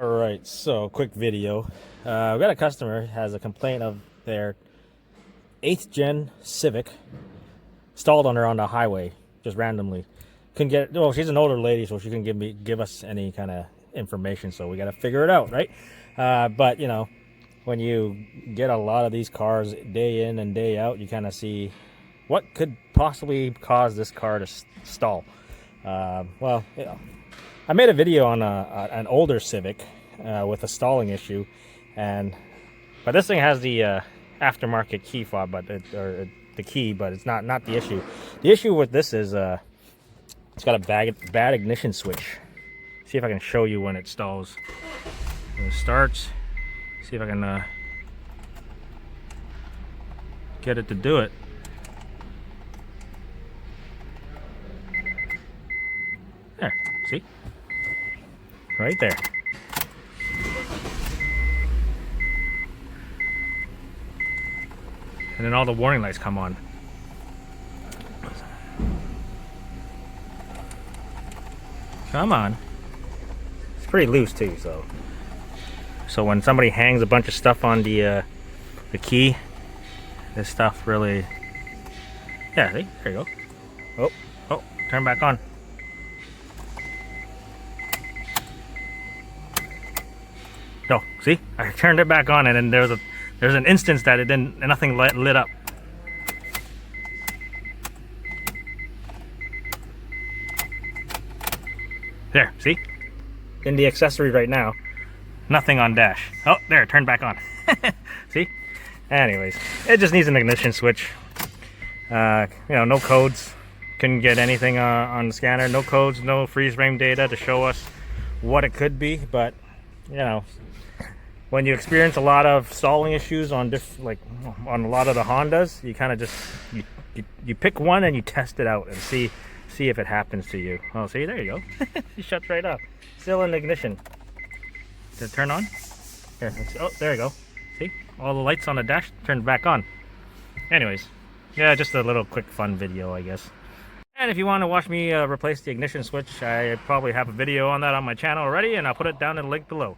Alright, so quick video. We got a customer has a complaint of their 8th gen Civic stalled on her on the highway just randomly. Couldn't get, well, she's an older lady, so she couldn't give us any kind of information, so we got to figure it out, right? But you know, when you get a lot of these cars day in and day out, you kind of see what could possibly cause this car to stall. Well, you know, I made a video on an older Civic with a stalling issue, but this thing has the aftermarket key fob, but the key, but it's not the issue. The issue with this is it's got a bad ignition switch. See if I can show you when it stalls. When it starts, see if I can get it to do it. There, see? Right there. And then all the warning lights come on. Come on. It's pretty loose too, so when somebody hangs a bunch of stuff on the key, this stuff really, yeah, see, there you go. Oh, turn back on. No, see, I turned it back on, and then there's an instance that it didn't, nothing lit up. There, see? In the accessory right now, nothing on dash. Oh, there, it turned back on. See? Anyways, it just needs an ignition switch. You know, no codes. Couldn't get anything on the scanner. No codes, no freeze frame data to show us what it could be. But, you know, when you experience a lot of stalling issues on on a lot of the Hondas, you kind of just you pick one and you test it out and see if it happens to you. Oh, see, there you go. It shuts right off. Still in ignition. Did it turn on? Here, oh, there you go. See, all the lights on the dash turned back on. Anyways, yeah, just a little quick fun video, I guess. And if you want to watch me replace the ignition switch, I probably have a video on that on my channel already, and I'll put it down in the link below.